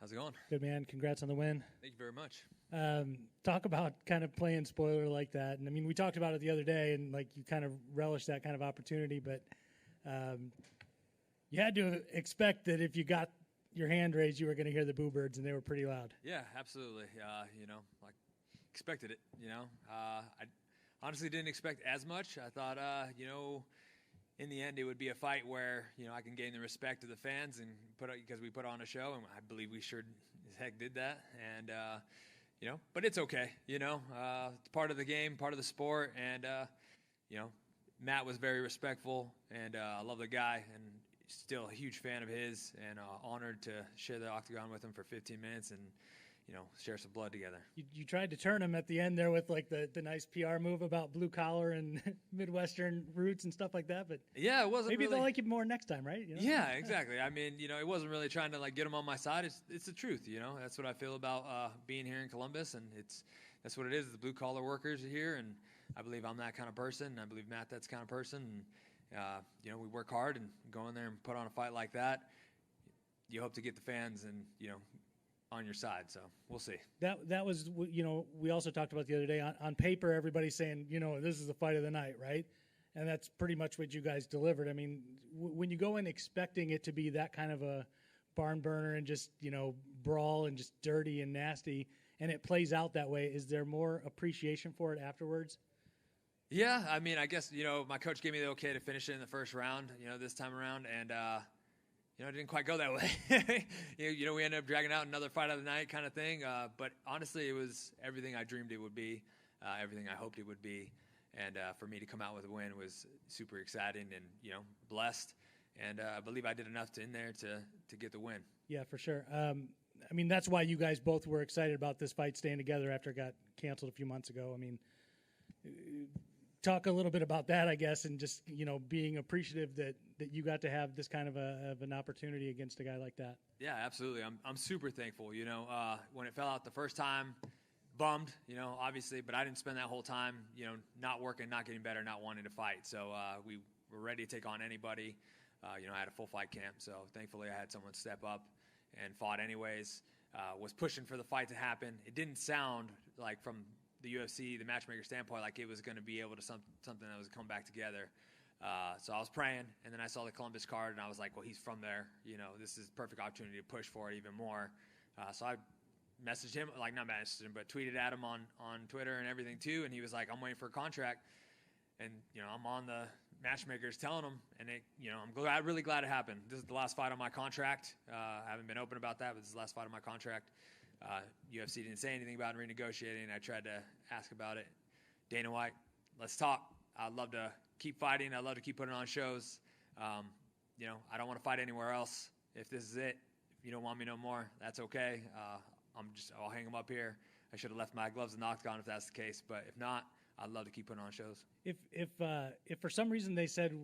How's it going? Good, man. Congrats on the win. Thank you very much. Talk about kind of playing spoiler like that. And I mean, we talked about it the other day, and like you kind of relish that kind of opportunity, but you had to expect that if you got your hand raised, you were going to hear the boo birds, and they were pretty loud. Yeah, absolutely. Expected it. I honestly didn't expect as much. I thought, in the end, it would be a fight where I can gain the respect of the fans and because we put on a show, and I believe we sure as heck did that. And but it's okay. It's part of the game, part of the sport, and Matt was very respectful, and I love the guy, and still a huge fan of his, and honored to share the octagon with him for 15 minutes and share some blood together. You tried to turn him at the end there with like the nice PR move about blue collar and Midwestern roots and stuff like that, but yeah, it wasn't. Maybe really... they'll like you more next time, right? Yeah, exactly. I mean, it wasn't really trying to like get him on my side. It's the truth, That's what I feel about being here in Columbus, and that's what it is. The blue collar workers are here, and I believe I'm that kind of person. And I believe Matt that's kind of person. And we work hard and go in there and put on a fight like that. You hope to get the fans and on your side, so we'll see. That was we also talked about the other day on paper. Everybody's saying this is the fight of the night, right? And that's pretty much what you guys delivered. I mean, when you go in expecting it to be that kind of a barn burner and just brawl and just dirty and nasty, and it plays out that way, is there more appreciation for it afterwards? Yeah, I mean, I guess my coach gave me the okay to finish it in the first round, this time around, and it didn't quite go that way. We ended up dragging out another fight of the night kind of thing. But honestly, it was everything I dreamed it would be, everything I hoped it would be. And for me to come out with a win was super exciting and, blessed. And I believe I did enough in there to get the win. Yeah, for sure. I mean, that's why you guys both were excited about this fight staying together after it got canceled a few months ago. I mean, talk a little bit about that, I guess, and just being appreciative that you got to have this kind of an opportunity against a guy like that. Yeah, absolutely. I'm super thankful. When it fell out the first time, bummed. Obviously, but I didn't spend that whole time, not working, not getting better, not wanting to fight. So we were ready to take on anybody. I had a full fight camp, so thankfully I had someone step up and fought anyways. Was pushing for the fight to happen. It didn't sound like from the UFC, the matchmaker standpoint, like it was going to be able to something that was come back together. So I was praying, and then I saw the Columbus card, and I was like, well, he's from there. This is a perfect opportunity to push for it even more. So I messaged him, like not messaged him, but tweeted at him on Twitter and everything too, and he was like, I'm waiting for a contract. And, I'm on the matchmakers telling him, and I'm really glad it happened. This is the last fight on my contract. I haven't been open about that, but this is the last fight on my contract. UFC didn't say anything about renegotiating. I tried to ask about it. Dana White, let's talk. I'd love to keep fighting. I'd love to keep putting on shows. I don't want to fight anywhere else. If this is it, if you don't want me no more, that's okay. I'll hang them up here. I should have left my gloves in the octagon if that's the case. But if not, I'd love to keep putting on shows. If for some reason they said,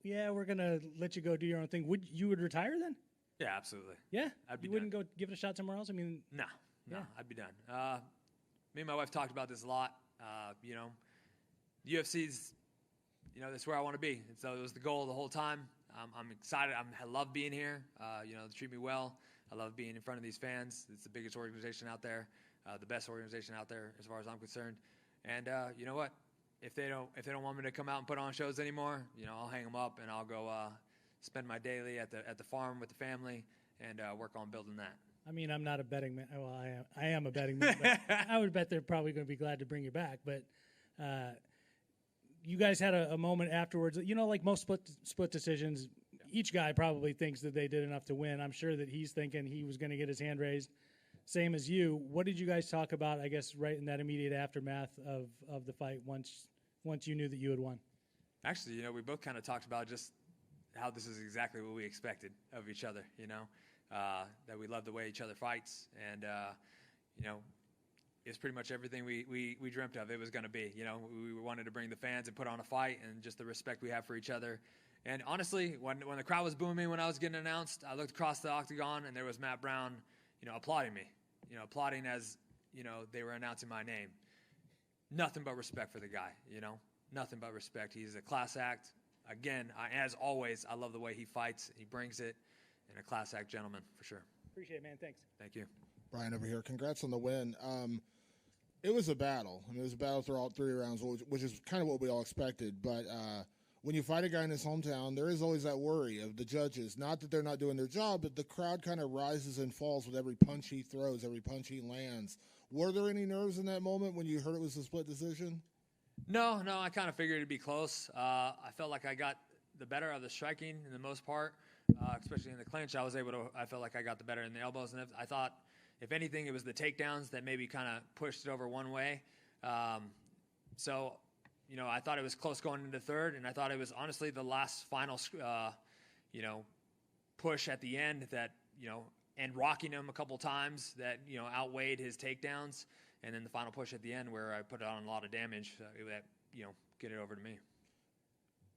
yeah, we're going to let you go do your own thing, would you retire then? Yeah, absolutely. Yeah? I'd be You wouldn't go give it a shot somewhere else? I mean... No, yeah. I'd be done. Me and my wife talked about this a lot. UFC's, that's where I want to be. And so it was the goal the whole time. I'm excited. I love being here. They treat me well. I love being in front of these fans. It's the biggest organization out there, the best organization out there as far as I'm concerned. And you know what? If they don't want me to come out and put on shows anymore, I'll hang them up and I'll go spend my daily at the farm with the family and work on building that. I mean, I'm not a betting man. Well, I am a betting man. But I would bet they're probably going to be glad to bring you back. But you guys had a moment afterwards. Like most split decisions, each guy probably thinks that they did enough to win. I'm sure that he's thinking he was going to get his hand raised, same as you. What did you guys talk about, I guess, right in that immediate aftermath of the fight once you knew that you had won? Actually, we both kind of talked about just how this is exactly what we expected of each other, that we love the way each other fights. And, it's pretty much everything we dreamt of it was going to be. We wanted to bring the fans and put on a fight and just the respect we have for each other. And honestly, when the crowd was booming when I was getting announced, I looked across the octagon and there was Matt Brown, applauding me, applauding as, they were announcing my name. Nothing but respect for the guy, nothing but respect. He's a class act. Again, as always, I love the way he fights. He brings it, and a class act gentleman for sure. Appreciate it, man. Thanks. Thank you. Brian over here. Congrats on the win. It was a battle. I mean, it was a battle throughout 3 rounds, which is kind of what we all expected. But when you fight a guy in his hometown, there is always that worry of the judges. Not that they're not doing their job, but the crowd kind of rises and falls with every punch he throws, every punch he lands. Were there any nerves in that moment when you heard it was a split decision? No, I kind of figured it'd be close. I felt like I got the better of the striking in the most part, especially in the clinch. I felt like I got the better in the elbows. And I thought, if anything, it was the takedowns that maybe kind of pushed it over one way. So, I thought it was close going into third, and I thought it was honestly the last final, push at the end that, and rocking him a couple times that, outweighed his takedowns. And then the final push at the end where I put on a lot of damage that, get it over to me.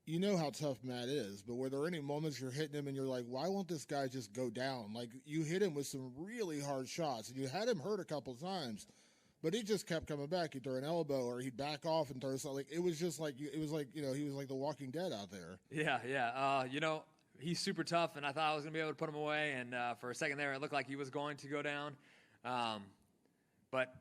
You know how tough Matt is, but were there any moments you're hitting him and you're like, why won't this guy just go down? Like, you hit him with some really hard shots, and you had him hurt a couple times, but he just kept coming back. He'd throw an elbow or he'd back off and throw something. It was just like, he was like The Walking Dead out there. Yeah. He's super tough, and I thought I was going to be able to put him away, and for a second there, it looked like he was going to go down. But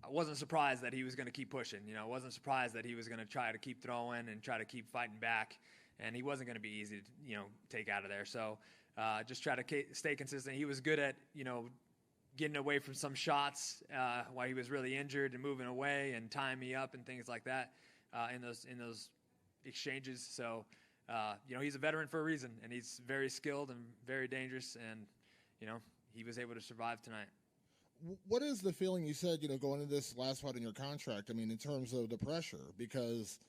I wasn't surprised that he was going to keep pushing. I wasn't surprised that he was going to try to keep throwing and try to keep fighting back, and he wasn't going to be easy to, take out of there. So just try to stay consistent. He was good at, getting away from some shots while he was really injured and moving away and tying me up and things like that in those exchanges. So, he's a veteran for a reason, and he's very skilled and very dangerous, and, he was able to survive tonight. What is the feeling you said, going into this last fight in your contract, in terms of the pressure? Because,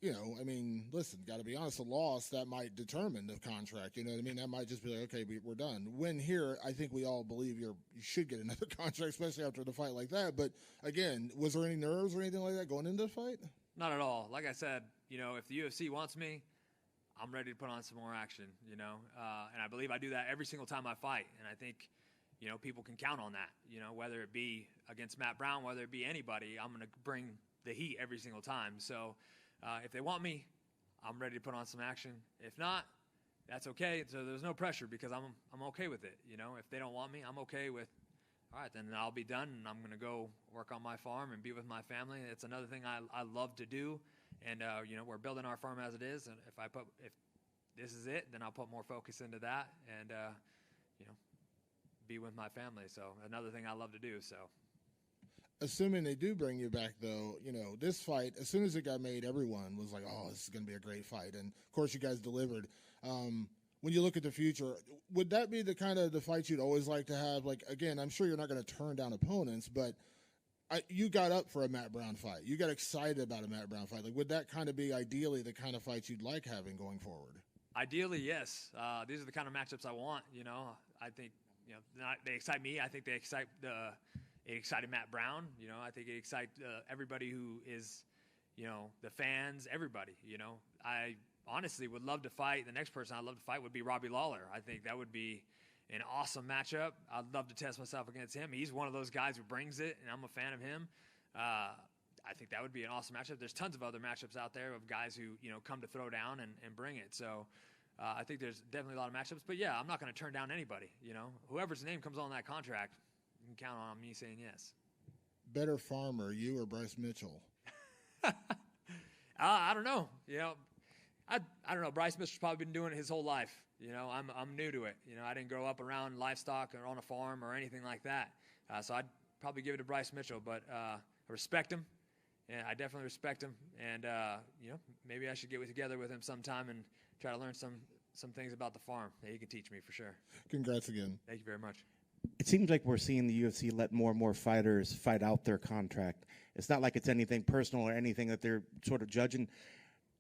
listen, got to be honest, a loss, that might determine the contract. You know what I mean? That might just be like, okay, we're done. Win here, I think we all believe you should get another contract, especially after the fight like that. But, again, was there any nerves or anything like that going into the fight? Not at all. Like I said, if the UFC wants me, I'm ready to put on some more action, and I believe I do that every single time I fight. And I think, people can count on that, whether it be against Matt Brown, whether it be anybody, I'm going to bring the heat every single time. So if they want me, I'm ready to put on some action. If not, that's okay. So there's no pressure because I'm okay with it. If they don't want me, I'm okay with, all right, then I'll be done, and I'm going to go work on my farm and be with my family. It's another thing I love to do. And, we're building our farm as it is. And if this is it, then I'll put more focus into that and, be with my family. So another thing I love to do. So assuming they do bring you back, though, this fight, as soon as it got made, everyone was like, oh, this is going to be a great fight. And of course you guys delivered. When you look at the future, would that be the fight you'd always like to have? Like, again, I'm sure you're not going to turn down opponents, but you got up for a Matt Brown fight. You got excited about a Matt Brown fight. Like, would that kind of be ideally the kind of fight you'd like having going forward? Ideally, yes. These are the kind of matchups I want. I think, they excite me. I think they excite it excited Matt Brown. I think it excites everybody who is, the fans, everybody. I honestly would love to fight. The next person I'd love to fight would be Robbie Lawler. I think that would be an awesome matchup. I'd love to test myself against him. He's one of those guys who brings it, and I'm a fan of him. I think that would be an awesome matchup. There's tons of other matchups out there of guys who, come to throw down and bring it. So I think there's definitely a lot of matchups. But, yeah, I'm not going to turn down anybody. Whoever's name comes on that contract, you can count on me saying yes. Better farmer, you or Bryce Mitchell? I don't know. I don't know. Bryce Mitchell's probably been doing it his whole life. I'm new to it. I didn't grow up around livestock or on a farm or anything like that. So I'd probably give it to Bryce Mitchell. But I respect him. And I definitely respect him. And, maybe I should get together with him sometime and try to learn some things about the farm that he can teach me for sure. Congrats again. Thank you very much. It seems like we're seeing the UFC let more and more fighters fight out their contract. It's not like it's anything personal or anything that they're sort of judging.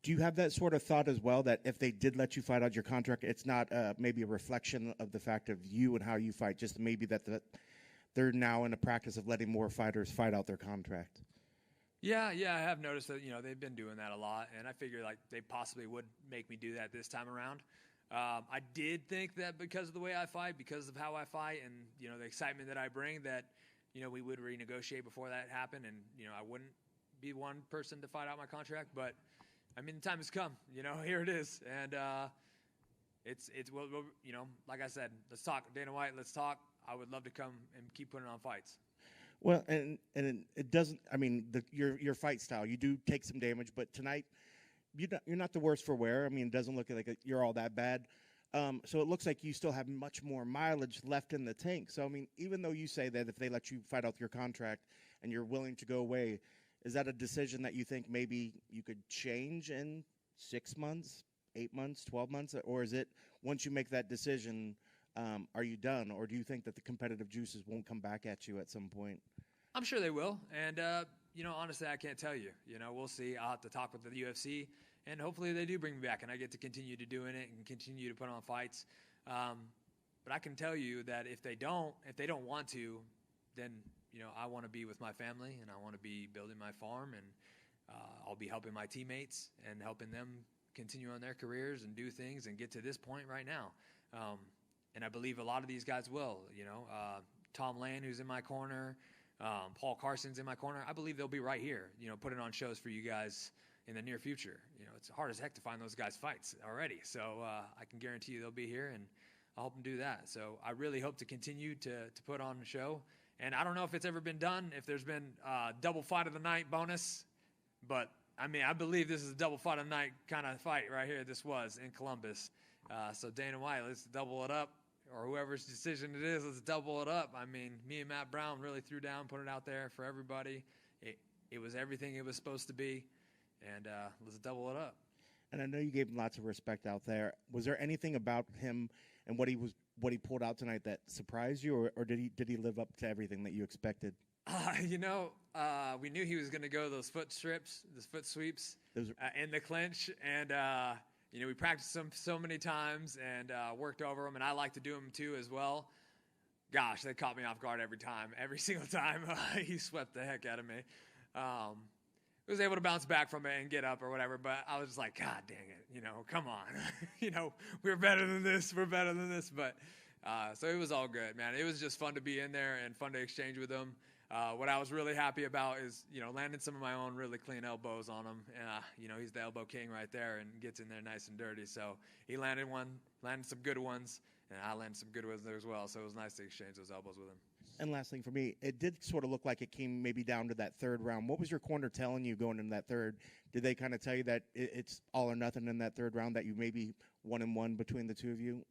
Do you have that sort of thought as well, that if they did let you fight out your contract, it's not maybe a reflection of the fact of you and how you fight, just maybe that they're now in the practice of letting more fighters fight out their contract? Yeah, I have noticed that, they've been doing that a lot, and I figured like they possibly would make me do that this time around. I did think that because of the way I fight, because of how I fight, and, the excitement that I bring, that, we would renegotiate before that happened, and, I wouldn't be one person to fight out my contract, but, the time has come, here it is, and it's well, like I said, let's talk, Dana White, let's talk. I would love to come and keep putting on fights. Well, and it doesn't. I mean, your fight style, you do take some damage, but tonight you're not the worst for wear. I mean, it doesn't look like you're all that bad. So it looks like you still have much more mileage left in the tank. So I mean, even though you say that if they let you fight out your contract and you're willing to go away, is that a decision that you think maybe you could change in 6 months, 8 months, 12 months, or is it once you make that decision? Are you done, or do you think that the competitive juices won't come back at you at some point? I'm sure they will, and honestly, I can't tell you. We'll see. I'll have to talk with the UFC, and hopefully they do bring me back, and I get to continue to doing it and continue to put on fights. But I can tell you that if they don't want to, then I want to be with my family, and I want to be building my farm, and I'll be helping my teammates and helping them continue on their careers and do things and get to this point right now. And I believe a lot of these guys will. Tom Lane, who's in my corner, Paul Carson's in my corner. I believe they'll be right here, putting on shows for you guys in the near future. It's hard as heck to find those guys fights already. So I can guarantee you they'll be here, and I'll help them do that. So I really hope to continue to put on a show. And I don't know if it's ever been done, if there's been a double fight of the night bonus, but I mean, I believe this is a double fight of the night kind of fight right here. This was in Columbus. So Dana White, let's double it up. Or whoever's decision it is, let's double it up. I mean, me and Matt Brown really threw down, put it out there for everybody. It was everything it was supposed to be, and let's double it up. And I know you gave him lots of respect out there. Was there anything about him and what he pulled out tonight that surprised you, or did he live up to everything that you expected? We knew he was going to go those foot sweeps in the clinch, and we practiced them so many times and worked over them, and I like to do them too as well. Gosh, they caught me off guard every time. Every single time he swept the heck out of me. Was able to bounce back from it and get up or whatever, but I was just like, God dang it, come on. We're better than this. But so it was all good, man. It was just fun to be in there and fun to exchange with him. What I was really happy about is, landing some of my own really clean elbows on him. He's the elbow king right there and gets in there nice and dirty. So he landed some good ones, and I landed some good ones there as well. So it was nice to exchange those elbows with him. And last thing for me, it did sort of look like it came maybe down to that third round. What was your corner telling you going into that third? Did they kind of tell you that it's all or nothing in that third round, that you maybe 1-1 between the two of you?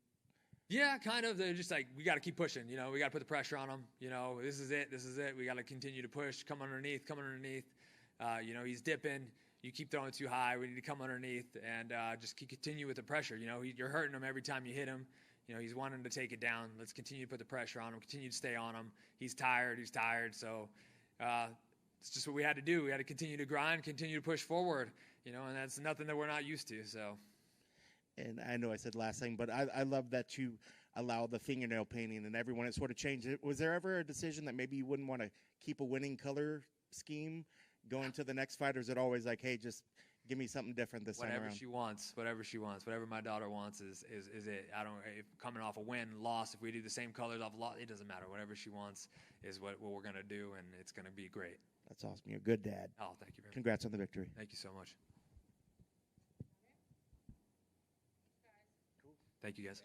Yeah, kind of. They're just like, we got to keep pushing. We got to put the pressure on him. This is it. We got to continue to push. Come underneath. He's dipping. You keep throwing too high. We need to come underneath and just continue with the pressure. You're hurting him every time you hit him. He's wanting to take it down. Let's continue to put the pressure on him. Continue to stay on him. He's tired. So it's just what we had to do. We had to continue to grind, continue to push forward. And that's nothing that we're not used to. So. And I know I said last thing, but I love that you allow the fingernail painting and everyone. It sort of changed it. Was there ever a decision that maybe you wouldn't want to keep a winning color scheme going to the next fight, or is it always like, hey, just give me something different this time around? Whatever she wants, whatever my daughter wants is it. I don't, if coming off a win, loss, if we do the same colors off a loss, it doesn't matter. Whatever she wants is what we're going to do, and it's going to be great. That's awesome. You're a good dad. Oh, thank you very much. Congrats on the victory. Thank you so much. Thank you, guys.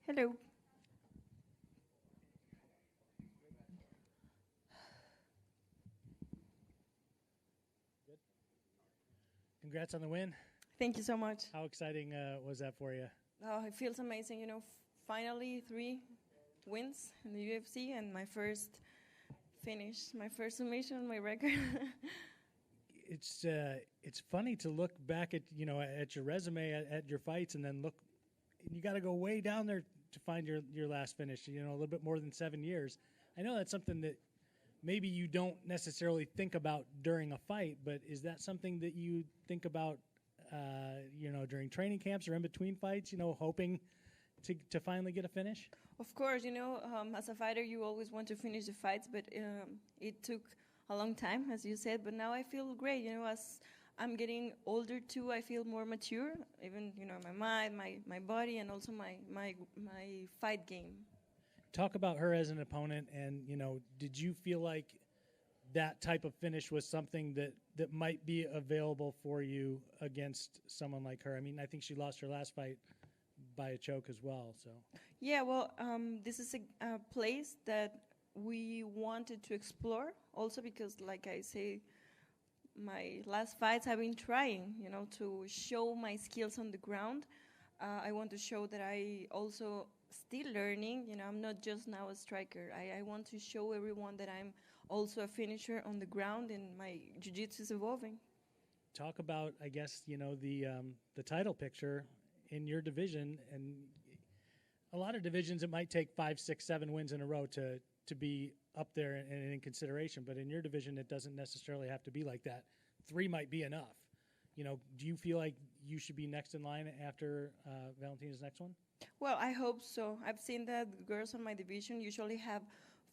Hello. Congrats on the win. Thank you so much. How exciting was that for you? Oh, it feels amazing. Finally 3 wins in the UFC and my first finish, my first submission on my record. It's funny to look back at at your resume at your fights and then look. You got to go way down there to find your last finish. A little bit more than 7 years. I know that's something that maybe you don't necessarily think about during a fight, but is that something that you think about, during training camps or in between fights? Hoping to finally get a finish. Of course, as a fighter, you always want to finish the fights, but it took a long time, as you said. But now I feel great. As I'm getting older too, I feel more mature. Even my mind, my body, and also my fight game. Talk about her as an opponent, and did you feel like that type of finish was something that might be available for you against someone like her? I mean, I think she lost her last fight by a choke as well. So yeah, well, this is a place that we wanted to explore. Also, because, like I say, my last fights I've been trying, to show my skills on the ground. I want to show that I also still learning. I'm not just now a striker. I want to show everyone that I'm also a finisher on the ground, and my jiu-jitsu is evolving. Talk about, I guess, the title picture in your division, and a lot of divisions it might take 5, 6, 7 wins in a row to be up there and in consideration. But in your division, it doesn't necessarily have to be like that. 3 might be enough. Do you feel like you should be next in line after Valentina's next one? Well, I hope so. I've seen that girls in my division usually have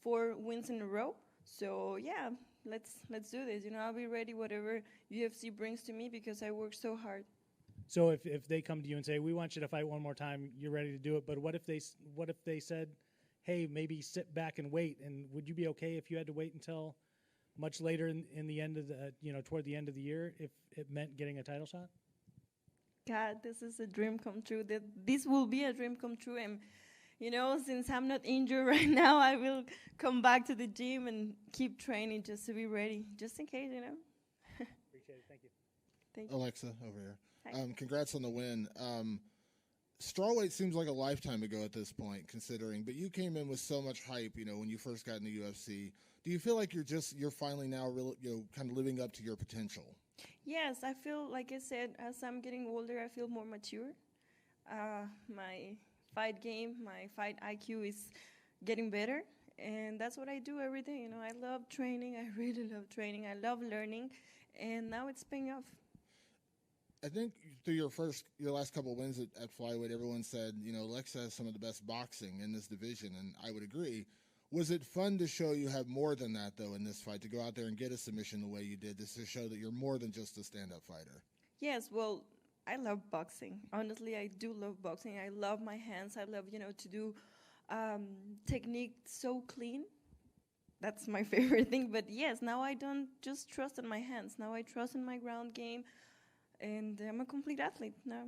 4 wins in a row. So yeah, let's do this. I'll be ready whatever UFC brings to me because I work so hard. So if they come to you and say, we want you to fight one more time, you're ready to do it. But what if they said, hey, maybe sit back and wait? And would you be okay if you had to wait until much later in the end of the toward the end of the year if it meant getting a title shot? God, this is a dream come true. This will be a dream come true. And since I'm not injured right now, I will come back to the gym and keep training just to be ready, just in case. Appreciate it. Thank you. Thank you. Alexa, over here. Hi. Congrats on the win. Strawweight seems like a lifetime ago at this point, considering, but you came in with so much hype, when you first got in the UFC. Do you feel like you're finally now really, kind of living up to your potential? Yes, I feel, like I said, as I'm getting older, I feel more mature. My fight game, my fight IQ is getting better, and that's what I do every day. I love training. I really love training. I love learning, and now it's paying off. I think through your last couple of wins at flyweight, everyone said, Lex has some of the best boxing in this division, and I would agree. Was it fun to show you have more than that, though, in this fight, to go out there and get a submission the way you did, to show that you're more than just a stand-up fighter? Yes, well, I love boxing. Honestly, I do love boxing. I love my hands. I love, to do technique so clean. That's my favorite thing. But yes, now I don't just trust in my hands. Now I trust in my ground game, and I'm a complete athlete now.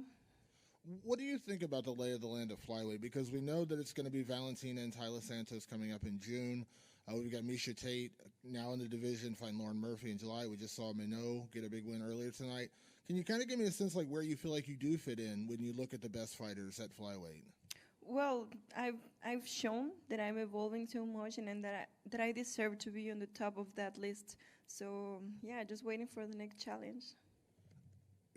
What do you think about the lay of the land of flyweight? Because we know that it's going to be Valentina and Tyler Santos coming up in June. We've got Misha Tate now in the division, fighting Lauren Murphy in July. We just saw Minot get a big win earlier tonight. Can you kind of give me a sense like where you feel like you do fit in when you look at the best fighters at flyweight? Well, I've shown that I'm evolving so much, and that I deserve to be on the top of that list. So yeah, just waiting for the next challenge.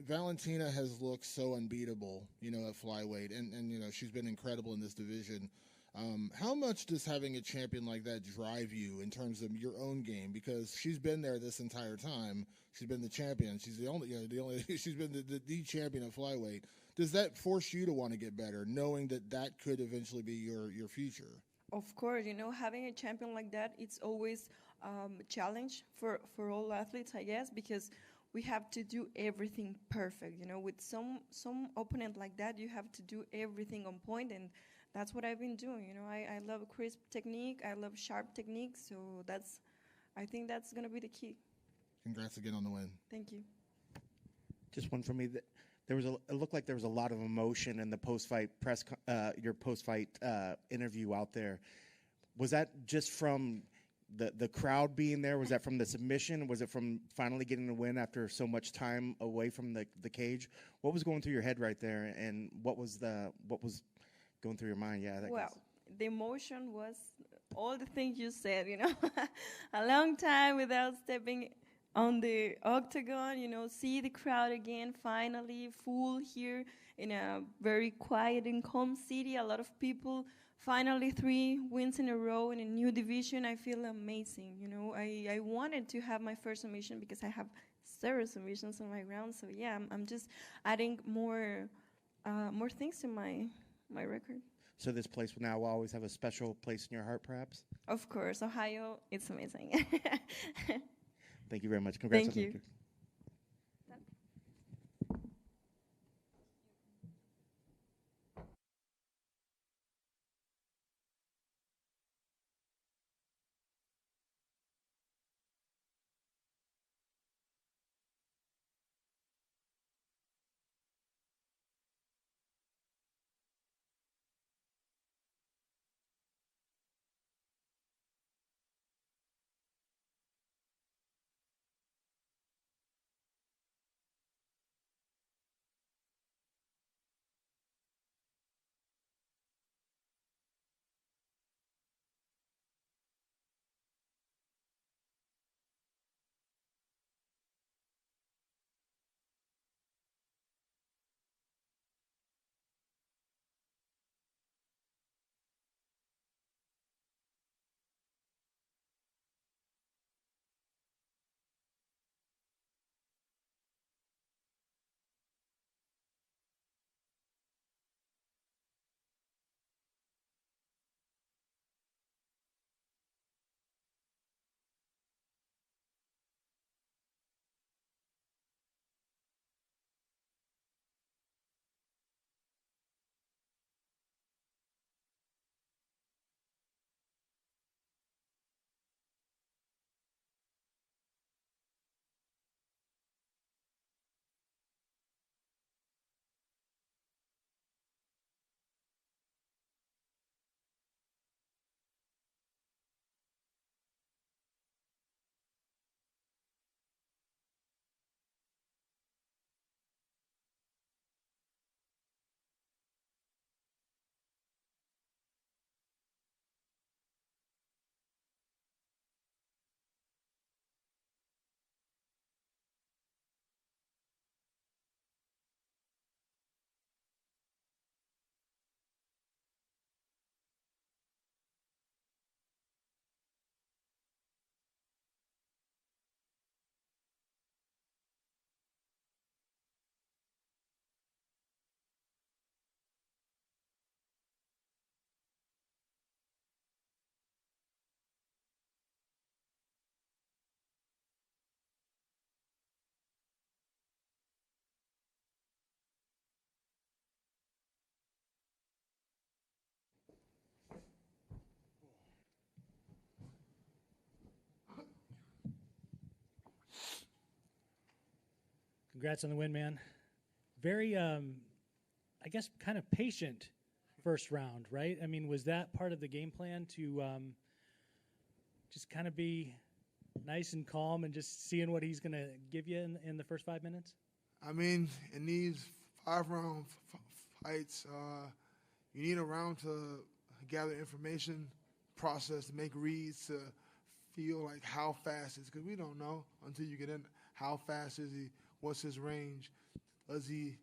Valentina has looked so unbeatable, at flyweight, and she's been incredible in this division. How much does having a champion like that drive you in terms of your own game? Because she's been there this entire time. She's been the champion. She's the only she's been the champion of flyweight. Does that force you to want to get better, knowing that could eventually be your future? Of course, having a champion like that, it's always a challenge for all athletes, I guess, because we have to do everything perfect. With some opponent like that, you have to do everything on point, and that's what I've been doing. I love crisp technique. I love sharp technique. So I think that's going to be the key. Congrats again on the win. Thank you. Just one for me. It looked like there was a lot of emotion in the post-fight your post-fight interview out there. Was that just from the crowd being there, was that from the submission? Was it from finally getting the win after so much time away from the cage? What was going through your head right there, and what was going through your mind? Yeah. Well, the emotion was all the things you said, a long time without stepping on the octagon, see the crowd again, finally full here in a very quiet and calm city, a lot of people, finally 3 wins in a row in a new division. I feel amazing, I wanted to have my first submission because I have several submissions on my ground, so yeah, I'm just adding more things to my record. So this place will now always have a special place in your heart, perhaps? Of course, Ohio, it's amazing. Thank you very much. Congrats. Thank you. Congrats on the win, man. Very, I guess, kind of patient first round, right? I mean, was that part of the game plan to just kind of be nice and calm and just seeing what he's going to give you in the first 5 minutes? I mean, in these 5-round fights, you need a round to gather information, process, to make reads, to feel like how fast is, because we don't know until you get in. How fast is he? What's his range? Does he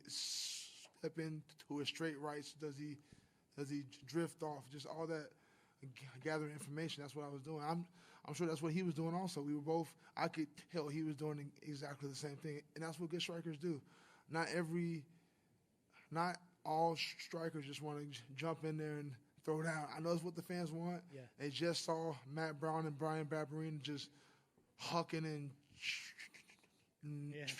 step into his straight rights? Does he drift off? Just all that gathering information. That's what I was doing. I'm sure that's what he was doing also. We were both. I could tell he was doing exactly the same thing, and that's what good strikers do. Not all strikers just want to jump in there and throw down. I know that's what the fans want. Yeah. They just saw Matt Brown and Brian Barberina just hucking and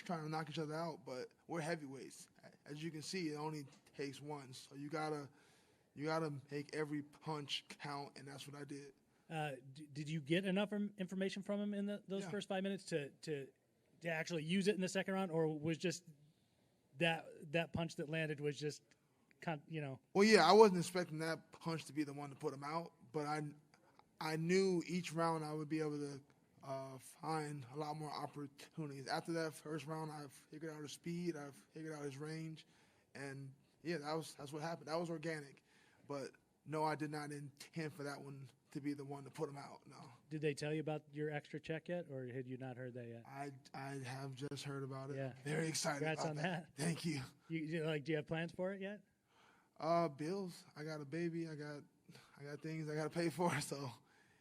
trying to knock each other out, but we're heavyweights. As you can see, it only takes one. So you gotta make every punch count, and that's what I did. Did you get enough information from him in those first 5 minutes to actually use it in the second round, or was just that punch that landed was just, Well, yeah, I wasn't expecting that punch to be the one to put him out, but I knew each round I would be able to find a lot more opportunities. After that first round, I figured out his speed, I figured out his range, and yeah, that's what happened. That was organic, but no, I did not intend for that one to be the one to put him out. No. Did they tell you about your extra check yet, or had you not heard that yet? I have just heard about it. Yeah. Very excited. Congrats about on that. Thank you. Do you have plans for it yet? Bills. I got a baby. I got things I got to pay for, so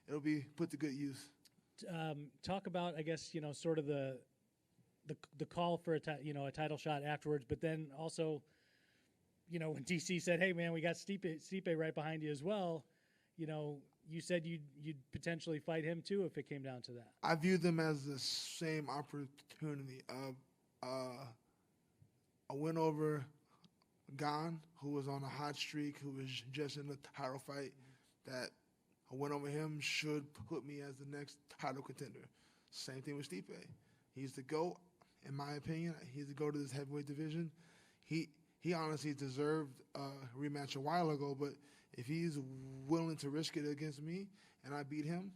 it'll be put to good use. Talk about, I guess, sort of the call for a title shot afterwards, but then also, when DC said, "Hey man, we got Stipe right behind you as well," you said you'd potentially fight him too if it came down to that. I view them as the same opportunity. A win over Gane, who was on a hot streak, who was just in the title fight, that a win over him should put me as the next title contender. Same thing with Stipe. He's the GOAT, in my opinion. He's the GOAT of this heavyweight division. He honestly deserved a rematch a while ago, but if he's willing to risk it against me and I beat him,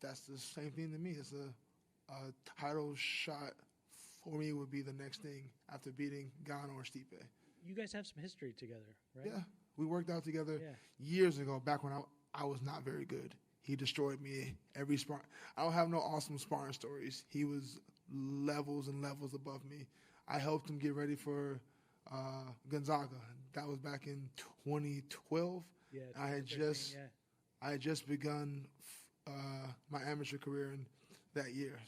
that's the same thing to me. It's a title shot for me would be the next thing after beating Gane or Stipe. You guys have some history together, right? Yeah, we worked out together years ago, back when I was not very good. He destroyed me every spar. I don't have no awesome sparring stories. He was levels and levels above me. I helped him get ready for Gonzaga. That was back in 2012. Yeah, I had just begun my amateur career in that year.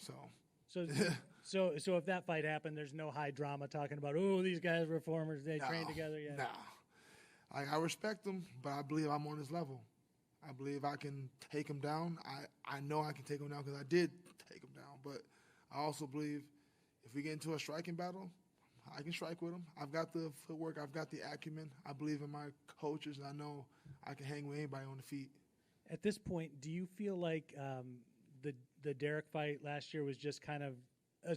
So if that fight happened, there's no high drama talking about, oh, these guys were formers, they trained together. Yeah. No. I respect him, but I believe I'm on his level. I believe I can take him down. I know I can take him down because I did take him down. But I also believe if we get into a striking battle, I can strike with him. I've got the footwork. I've got the acumen. I believe in my coaches, and I know I can hang with anybody on the feet. At this point, do you feel like the Derek fight last year was just kind of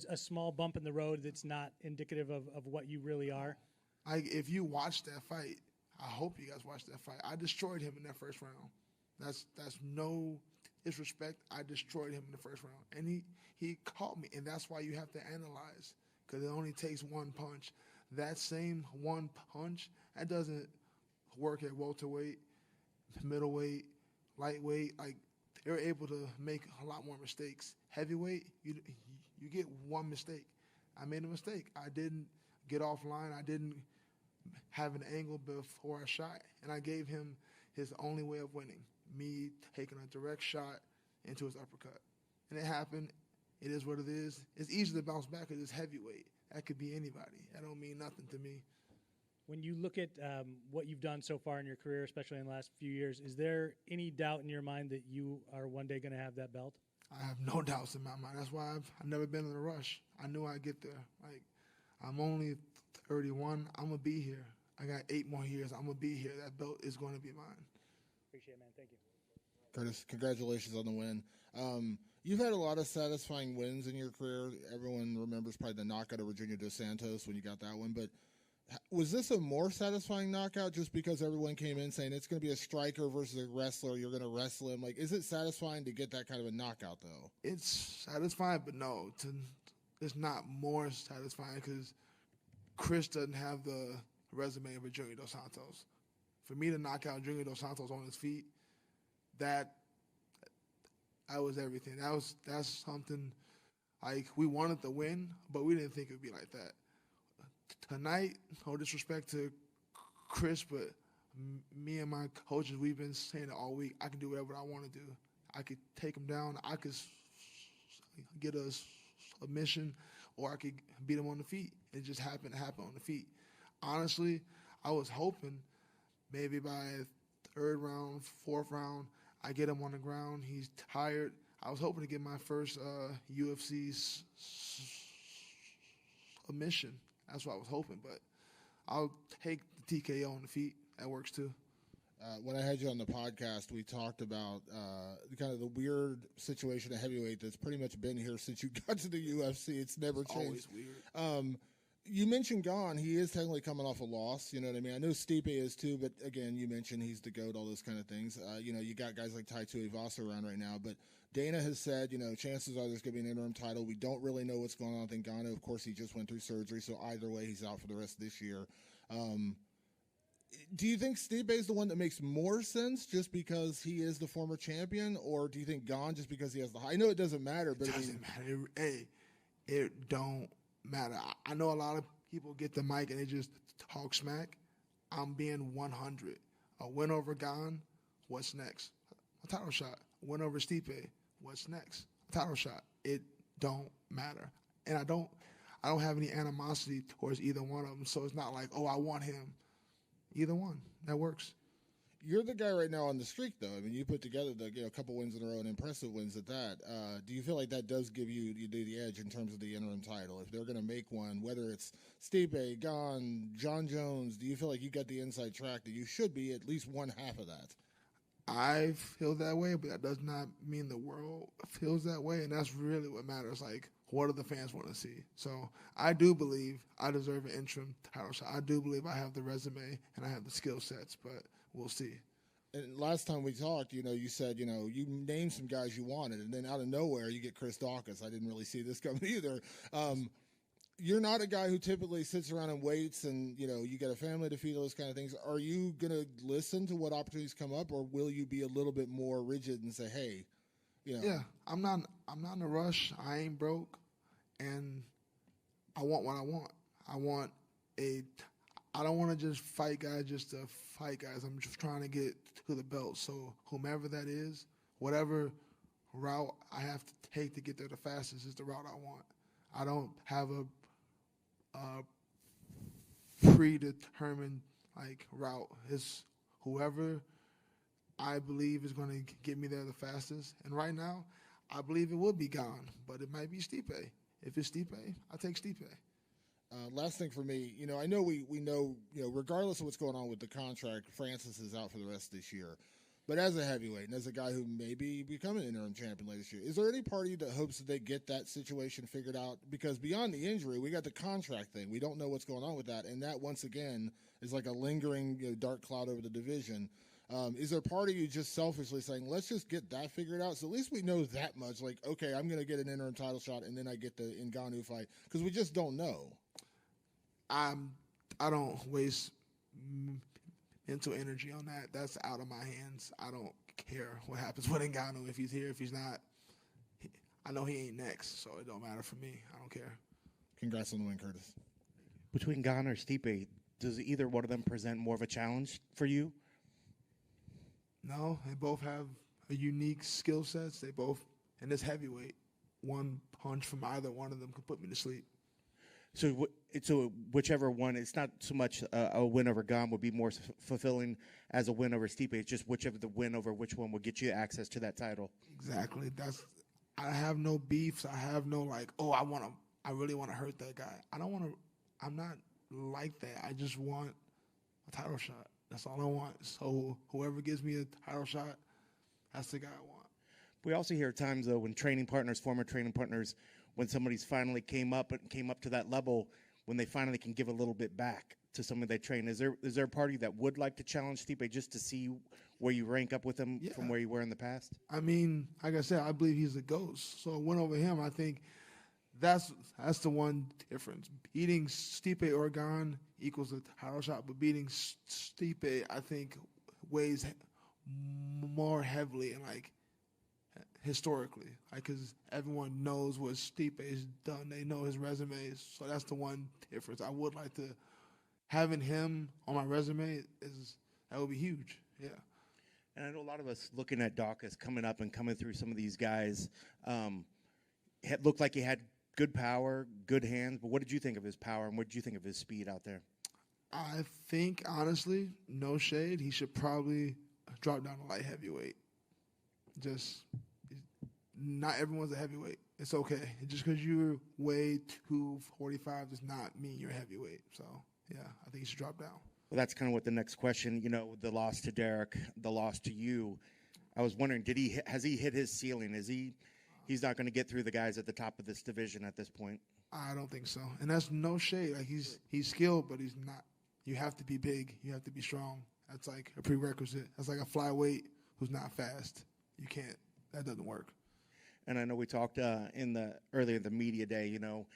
a small bump in the road that's not indicative of what you really are? If you watch that fight, I hope you guys watched that fight. I destroyed him in that first round. That's no disrespect. I destroyed him in the first round. And he caught me, and that's why you have to analyze, because it only takes one punch. That same one punch, that doesn't work at welterweight, middleweight, lightweight. Like, they're able to make a lot more mistakes. Heavyweight, you get one mistake. I made a mistake. I didn't get offline. I didn't have an angle before I shot, and I gave him his only way of winning, me taking a direct shot into his uppercut. And it happened. It is what it is. It's easy to bounce back because it's heavyweight. That could be anybody. That don't mean nothing to me. When you look at what you've done so far in your career, especially in the last few years, is there any doubt in your mind that you are one day going to have that belt? I have no doubts in my mind. That's why I've never been in a rush. I knew I'd get there. Like, I'm only 31. I'm going to be here. I got 8 more years. I'm going to be here. That belt is going to be mine. Appreciate it, man. Thank you. Curtis, congratulations on the win. You've had a lot of satisfying wins in your career. Everyone remembers probably the knockout of Virginia Dos Santos when you got that one. But was this a more satisfying knockout just because everyone came in saying it's going to be a striker versus a wrestler, you're going to wrestle him? Like, is it satisfying to get that kind of a knockout, though? It's satisfying, but no, it's not more satisfying because Chris doesn't have the resume of Junior Dos Santos. For me to knock out Junior Dos Santos on his feet, that was everything. That's something, like, we wanted to win, but we didn't think it would be like that. Tonight, no disrespect to Chris, but me and my coaches, we've been saying it all week. I can do whatever I want to do. I could take him down. I could get a submission, or I could beat him on the feet. It just happened to happen on the feet. Honestly, I was hoping maybe by 3rd round, 4th round, I get him on the ground. He's tired. I was hoping to get my first UFC submission. That's what I was hoping, but I'll take the TKO on the feet. That works too. When I had you on the podcast, we talked about kind of the weird situation of heavyweight that's pretty much been here since you got to the UFC. It's never changed. Always weird. You mentioned Gon. He is technically coming off a loss. You know what I mean? I know Stipe is too, but again, you mentioned he's the GOAT, all those kind of things. You got guys like Tai Tuivasa around right now, but Dana has said, chances are there's going to be an interim title. We don't really know what's going on with Ngannou. Of course, he just went through surgery, so either way, he's out for the rest of this year. Do you think Stipe is the one that makes more sense just because he is the former champion, or do you think Gon just because he has the high? I know it doesn't matter, but it doesn't matter. Hey, it don't matter. I know a lot of people get the mic and they just talk smack. I'm being 100. A win over Gon, what's next? A title shot. A win over Stipe, what's next? A title shot. It don't matter. And I don't have any animosity towards either one of them, so it's not like, oh, I want him. Either one. That works. You're the guy right now on the streak, though. I mean, you put together a couple wins in a row and impressive wins at that. Do you feel like that does give you the edge in terms of the interim title? If they're going to make one, whether it's Stipe, Gon, John Jones, do you feel like you got the inside track that you should be at least one half of that? I feel that way, but that does not mean the world feels that way, and that's really what matters. Like, what do the fans want to see? So I do believe I deserve an interim title shot. I do believe I have the resume and I have the skill sets, but we'll see. And last time we talked, you said, you named some guys you wanted, and then out of nowhere you get Chris Dawkins. I didn't really see this coming either. You're not a guy who typically sits around and waits and, you got a family to feed, those kind of things. Are you going to listen to what opportunities come up, or will you be a little bit more rigid and say, hey, Yeah, I'm not in a rush. I ain't broke, and I want what I want. I don't want to just fight guys just to fight guys. I'm just trying to get to the belt. So whomever that is, whatever route I have to take to get there the fastest is the route I want. I don't have a predetermined route. It's whoever I believe is going to get me there the fastest. And right now, I believe it would be Gon, but it might be Stipe. If it's Stipe, I take Stipe. Last thing for me, I know we know, regardless of what's going on with the contract, Francis is out for the rest of this year. But as a heavyweight and as a guy who may be becoming an interim champion later this year, is there any party that hopes that they get that situation figured out? Because beyond the injury, we got the contract thing. We don't know what's going on with that. And that, once again, is like a lingering dark cloud over the division. Is there a party you just selfishly saying, let's just get that figured out? So at least we know that much. Like, okay, I'm going to get an interim title shot, and then I get the Ngannou fight. Because we just don't know. I don't waste mental energy on that. That's out of my hands. I don't care what happens with Ngannou. If he's here, if he's not, I know he ain't next, so it don't matter for me. I don't care. Congrats on the win, Curtis. Between Gon or Stipe, does either one of them present more of a challenge for you? No, they both have a unique skill sets. They both, and this heavyweight, one punch from either one of them could put me to sleep. So whichever one, it's not so much a win over Gon would be more fulfilling as a win over Stipe. It's just whichever the win over which one will get you access to that title. Exactly. I have no beefs. I have no I really want to hurt that guy. I'm not like that. I just want a title shot. That's all I want. So whoever gives me a title shot, that's the guy I want. We also hear times, though, when former training partners, when somebody's finally came up to that level, when they finally can give a little bit back to somebody they train. Is there a party that would like to challenge Stipe just to see where you rank up with him from where you were in the past? I mean, like I said, I believe he's a ghost. So a win over him, I think that's the one difference. Beating Stipe or Gon equals a title shot, but beating Stipe, I think, weighs more heavily and historically, because everyone knows what Stipe has done. They know his resume, so that's the one difference. I would like to having him on my resume that would be huge. Yeah. And I know a lot of us looking at Dawkins coming up and coming through some of these guys, looked like he had good power, good hands. But what did you think of his power, and what did you think of his speed out there? I think, honestly, no shade, he should probably drop down to light heavyweight. Not everyone's a heavyweight. It's okay. Just because you weigh 245 does not mean you're a heavyweight. So, yeah, I think he should drop down. Well, that's kind of what the next question, the loss to Derek, the loss to you. I was wondering, has he hit his ceiling? Is he he's not going to get through the guys at the top of this division at this point. I don't think so. And that's no shade. Like he's skilled, but he's not. You have to be big. You have to be strong. That's like a prerequisite. That's like a flyweight who's not fast. You can't. That doesn't work. And I know we talked earlier in the media day. You know,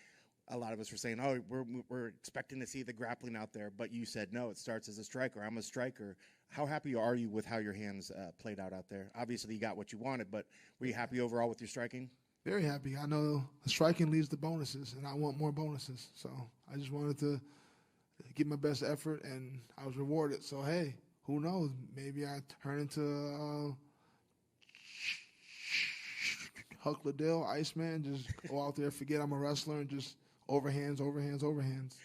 a lot of us were saying, "Oh, we're expecting to see the grappling out there," but you said no. It starts as a striker. I'm a striker. How happy are you with how your hands played out there? Obviously, you got what you wanted, but were you happy overall with your striking? Very happy. I know striking leads to bonuses, and I want more bonuses. So I just wanted to give my best effort, and I was rewarded. So hey, who knows? Maybe I turn into Huck Liddell, Iceman. Just go out there, forget I'm a wrestler, and just overhands, overhands, overhands.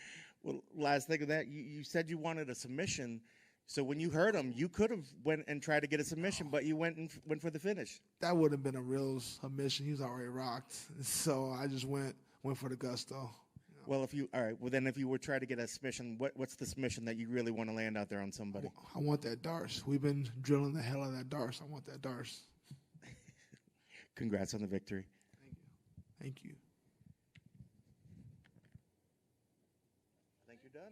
Well, last thing of that, you said you wanted a submission. So when you heard him, you could have went and tried to get a submission, but you went for the finish. That would have been a real submission. He was already rocked. So I just went for the gusto. You know. Well, if you were trying to get a submission, what's the submission that you really want to land out there on somebody? I want that Darce. We've been drilling the hell out of that Darce. I want that Darce. Congrats on the victory. Thank you. I think you're done.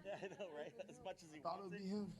Yeah, I know, right? As much as he Thought it wants would it. be him.